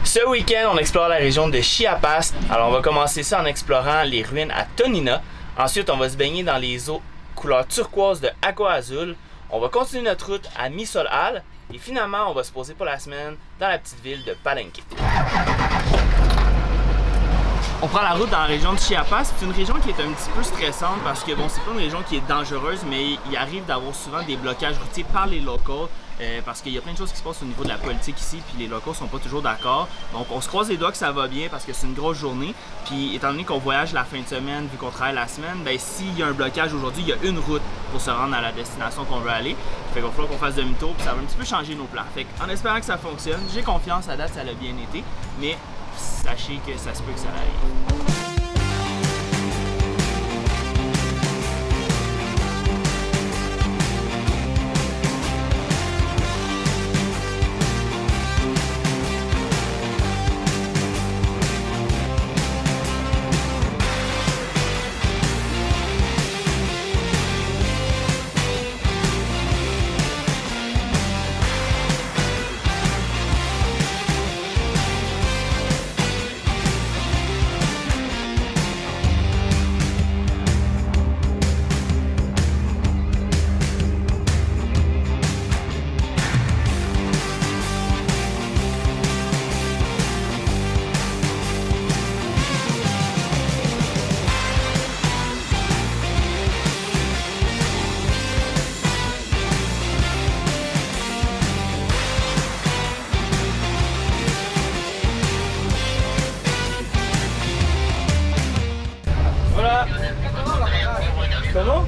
Ce week-end, on explore la région de Chiapas. Alors, on va commencer ça en explorant les ruines à Tonina. Ensuite, on va se baigner dans les eaux couleur turquoise de Agua Azul. On va continuer notre route à Misolal. Et finalement, on va se poser pour la semaine dans la petite ville de Palenque. On prend la route dans la région de Chiapas. C'est une région qui est un petit peu stressante parce que bon, c'est pas une région qui est dangereuse, mais il arrive d'avoir souvent des blocages routiers par les locaux parce qu'il y a plein de choses qui se passent au niveau de la politique ici, puis les locaux sont pas toujours d'accord. Donc on se croise les doigts que ça va bien parce que c'est une grosse journée. Puis étant donné qu'on voyage la fin de semaine, vu qu'on travaille la semaine, ben s'il y a un blocage aujourd'hui, il y a une route pour se rendre à la destination qu'on veut aller. Fait qu'il va falloir qu'on fasse demi-tour, puis ça va un petit peu changer nos plans. Fait qu'en espérant que ça fonctionne, j'ai confiance, à date ça a bien été, mais sachez que ça se peut que ça arrive. ¿Cómo?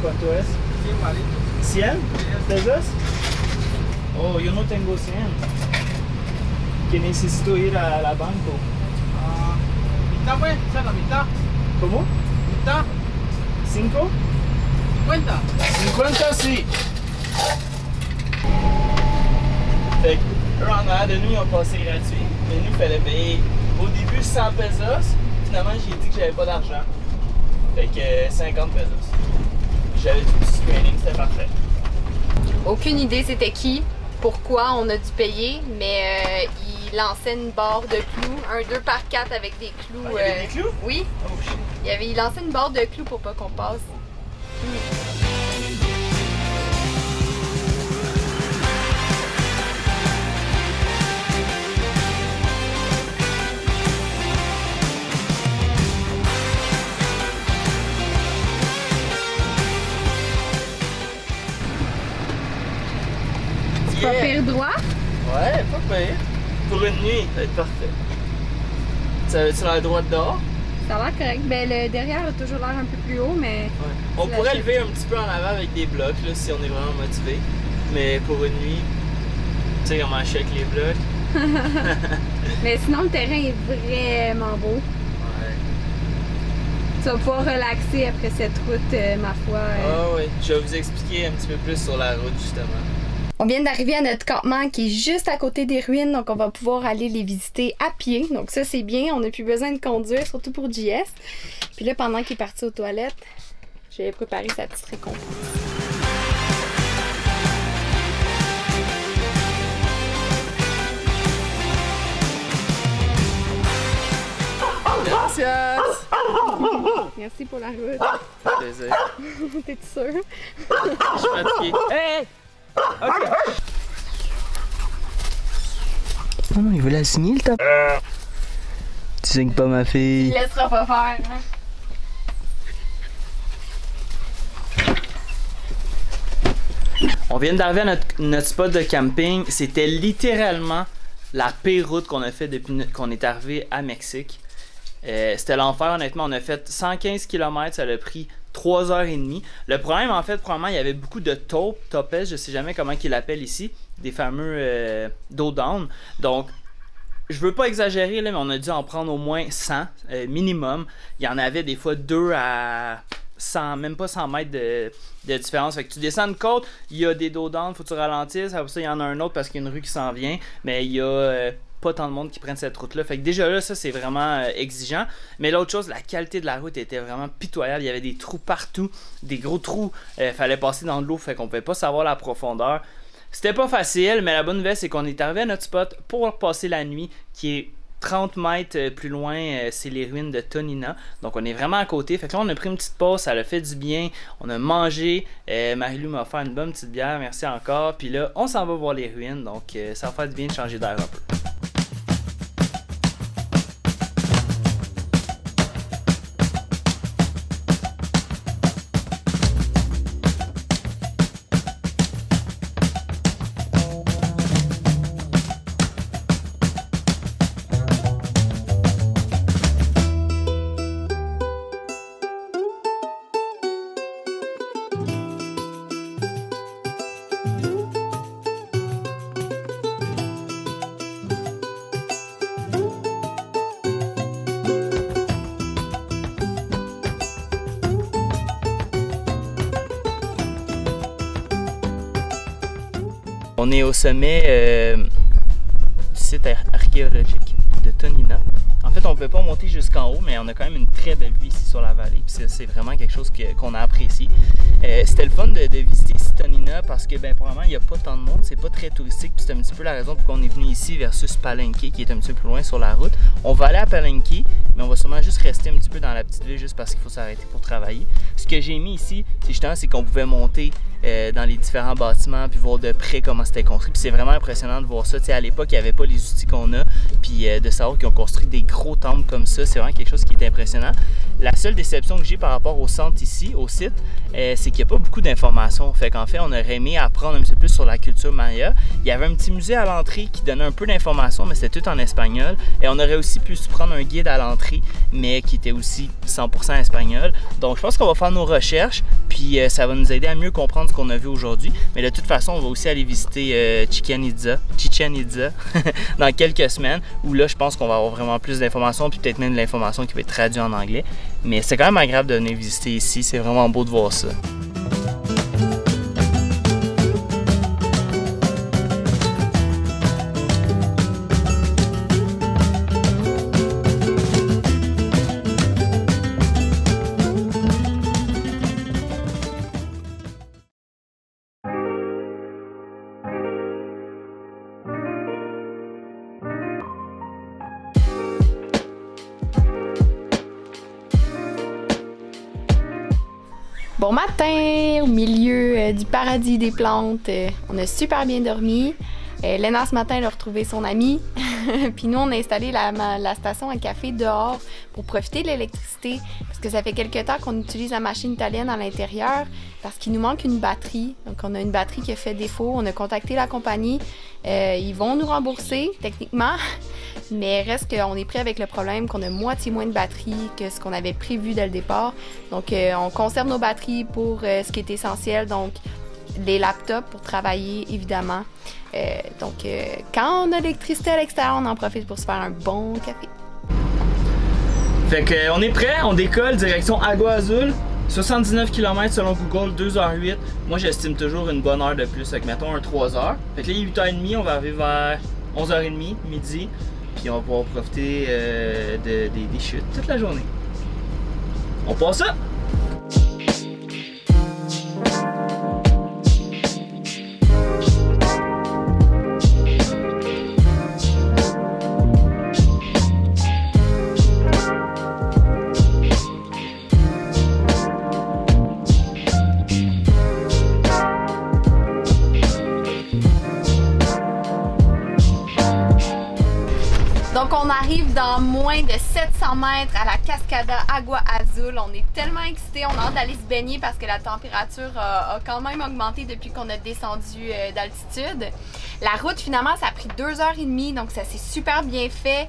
¿Cuánto es? 100 pesos. Oh, yo no tengo 100. Que necesito ir a la banco. Mitad, pues, esa es la mitad. ¿Cómo? Mitad. 5? 50. 50, si. Fait que, eux en arrière de nous, ils ont passé gratuit. Mais nous, il fallait payer au début 100 pesos. Finalement, j'ai dit que j'avais pas d'argent. Fait que 50 pesos. J'avais du petit screening, c'était parfait. Aucune idée c'était qui, pourquoi on a dû payer, mais il lançait une barre de clous, un 2x4 avec des clous. Ah, il y avait des clous? Oui. Oh shit. Il lançait une barre de clous pour pas qu'on passe. Pas pire droit? Ouais, pas pire. Pour une nuit, ça va être parfait. Ça veut-tu l'air droit dehors? Ça a l'air correct. Ben, le derrière a toujours l'air un peu plus haut, mais... Ouais. On pourrait lever un petit peu en avant avec des blocs, là, si on est vraiment motivé. Mais pour une nuit, tu sais comment je suis avec les blocs. Mais sinon, le terrain est vraiment beau. Ouais. Tu vas pouvoir relaxer après cette route, ma foi. Ah oui, je vais vous expliquer un petit peu plus sur la route, justement. On vient d'arriver à notre campement qui est juste à côté des ruines, donc on va pouvoir aller les visiter à pied. Donc ça, c'est bien, on n'a plus besoin de conduire, surtout pour JS. Puis là, pendant qu'il est parti aux toilettes, j'ai préparé sa petite récompense. Gracias! Merci pour la route. Plaisir. T'es sûr? Je suis fatigué. Hey! Ok. Oh non, il veut la signer le top. Tu signes pas ma fille. Il laissera pas faire, hein? On vient d'arriver à notre spot de camping. C'était littéralement la pire route qu'on a fait depuis qu'on est arrivé à Mexique. C'était l'enfer, honnêtement. On a fait 115 km, ça a pris 3h30. Le problème, en fait, probablement, il y avait beaucoup de topes, je sais jamais comment ils l'appellent ici, des fameux dos down. Donc, je veux pas exagérer, là, mais on a dû en prendre au moins 100 minimum. Il y en avait des fois 2 à 100, même pas 100 mètres de différence. Fait que tu descends une côte, il y a des dos down, faut que tu ralentisses. Après ça, il y en a un autre parce qu'il y a une rue qui s'en vient. Mais il y a pas tant de monde qui prennent cette route-là. Fait que déjà là, ça c'est vraiment exigeant. Mais l'autre chose, la qualité de la route était vraiment pitoyable. Il y avait des trous partout, des gros trous. Fallait passer dans de l'eau, fait qu'on pouvait pas savoir la profondeur. C'était pas facile, mais la bonne nouvelle, c'est qu'on est arrivé à notre spot pour passer la nuit, qui est 30 mètres plus loin, c'est les ruines de Tonina. Donc on est vraiment à côté. Fait que là on a pris une petite pause, ça a fait du bien. On a mangé. Marie-Lou m'a offert une bonne petite bière, merci encore. Puis là, on s'en va voir les ruines. Donc ça va faire du bien de changer d'air un peu. On est au sommet du site archéologique de Tonina. En fait, on ne pouvait pas monter jusqu'en haut, mais on a quand même une très belle vue ici sur la vallée. Puis c'est vraiment quelque chose qu'on a apprécié. C'était le fun de visiter ici Tonina parce que, probablement, il n'y a pas tant de monde. C'est pas très touristique. Puis c'est un petit peu la raison pour qu'on est venu ici versus Palenque, qui est un petit peu plus loin sur la route. On va aller à Palenque, mais on va sûrement juste rester un petit peu dans la petite ville juste parce qu'il faut s'arrêter pour travailler. Ce que j'ai mis ici, c'est qu'on pouvait monter dans les différents bâtiments puis voir de près comment c'était construit. Puis c'est vraiment impressionnant de voir ça. T'sais, à l'époque, il n'y avait pas les outils qu'on a, puis de savoir qu'ils ont construit des gros temples comme ça, c'est vraiment quelque chose qui est impressionnant. La seule déception que j'ai par rapport au centre ici, au site, c'est qu'il n'y a pas beaucoup d'informations. Fait qu'en fait, on aurait aimé apprendre un petit peu plus sur la culture maya. Il y avait un petit musée à l'entrée qui donnait un peu d'informations, mais c'était tout en espagnol. Et on aurait aussi pu se prendre un guide à l'entrée, mais qui était aussi 100% espagnol. Donc je pense qu'on va faire nos recherches, puis ça va nous aider à mieux comprendre ce qu'on a vu aujourd'hui. Mais de toute façon, on va aussi aller visiter Chichen Itza dans quelques semaines, où là, je pense qu'on va avoir vraiment plus d'informations, puis peut-être même de l'information qui va être traduite en anglais. Mais c'est quand même agréable de venir visiter ici, c'est vraiment beau de voir ça. Bon matin, au milieu du paradis des plantes. On a super bien dormi. Léna, ce matin, elle a retrouvé son ami. Puis nous, on a installé la station à café dehors pour profiter de l'électricité. Parce que ça fait quelques temps qu'on utilise la machine italienne à l'intérieur parce qu'il nous manque une batterie. Donc, on a une batterie qui a fait défaut. On a contacté la compagnie. Ils vont nous rembourser, techniquement. Mais reste qu'on est pris avec le problème qu'on a moitié moins de batterie que ce qu'on avait prévu dès le départ. Donc, on conserve nos batteries pour ce qui est essentiel. Donc, les laptops pour travailler, évidemment. Quand on a l'électricité à l'extérieur, on en profite pour se faire un bon café. Fait que on est prêt, on décolle direction Agua Azul. 79 km selon Google, 2h08. Moi, j'estime toujours une bonne heure de plus, fait que mettons un 3h. Fait que là, il est 8h30, on va arriver vers 11h30, midi. Puis on va pouvoir profiter des chutes toute la journée. On passe ça! Donc on arrive dans moins de 700 mètres à la Cascada Agua Azul. On est tellement excités, on a hâte d'aller se baigner parce que la température a quand même augmenté depuis qu'on a descendu d'altitude. La route finalement ça a pris 2h30, donc ça s'est super bien fait.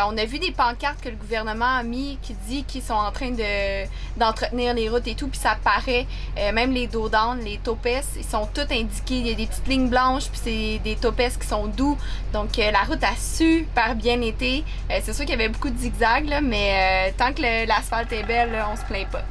On a vu des pancartes que le gouvernement a mis qui dit qu'ils sont en train d'entretenir les routes et tout, puis ça paraît, même les dos down, les topes, ils sont tous indiqués, il y a des petites lignes blanches, puis c'est des topes qui sont doux, donc la route a super bien été. C'est sûr qu'il y avait beaucoup de zigzags, là, mais tant que l'asphalte est belle, là, on se plaint pas.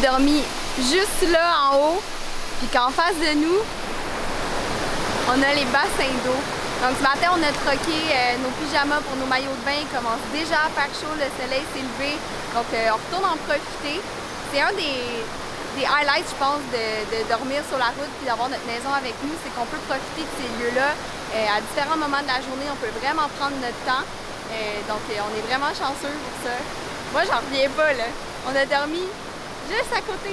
dormi juste là en haut, puis qu'en face de nous, on a les bassins d'eau. Donc ce matin, on a troqué nos pyjamas pour nos maillots de bain. Il commence déjà à faire chaud, le soleil s'est levé. Donc on retourne en profiter. C'est un des highlights, je pense, de dormir sur la route puis d'avoir notre maison avec nous, c'est qu'on peut profiter de ces lieux-là. À différents moments de la journée, on peut vraiment prendre notre temps. Donc on est vraiment chanceux pour ça. Moi, j'en reviens pas, là. On a dormi juste à côté.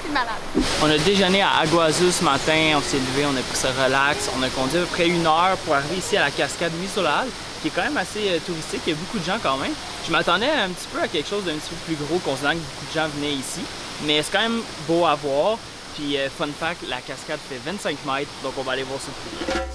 C'est malade. On a déjeuné à Agua Azul ce matin, on s'est levé, on a pris ça relax. On a conduit à peu près 1 heure pour arriver ici à la cascade Misolal, qui est quand même assez touristique, il y a beaucoup de gens quand même. Je m'attendais un petit peu à quelque chose d'un petit peu plus gros, considérant que beaucoup de gens venaient ici. Mais c'est quand même beau à voir. Puis fun fact, la cascade fait 25 mètres, donc on va aller voir ça plus près.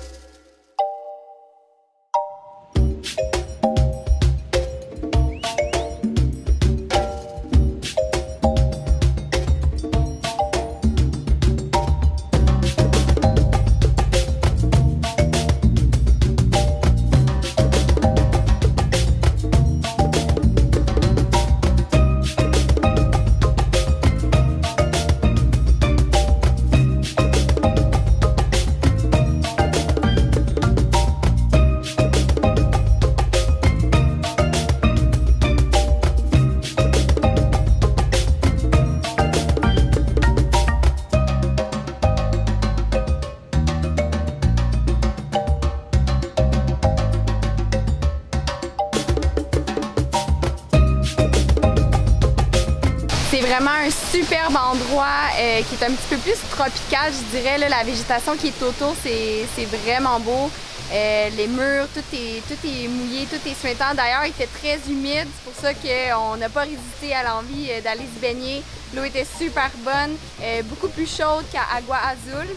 C'est vraiment un superbe endroit qui est un petit peu plus tropical, je dirais. Là, la végétation qui est autour, c'est vraiment beau. Les murs, tout est mouillé, tout est suintant. D'ailleurs, il fait très humide, c'est pour ça qu'on n'a pas résisté à l'envie d'aller se baigner. L'eau était super bonne, beaucoup plus chaude qu'à Agua Azul.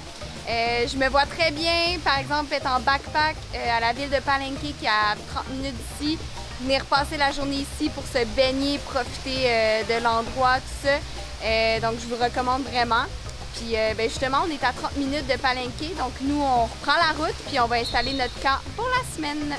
Je me vois très bien, par exemple, être en backpack à la ville de Palenque, qui est à 30 minutes d'ici. Venir passer la journée ici pour se baigner, profiter de l'endroit, tout ça. Donc, je vous recommande vraiment. Puis, justement, on est à 30 minutes de Palenque, donc nous, on reprend la route, puis on va installer notre camp pour la semaine.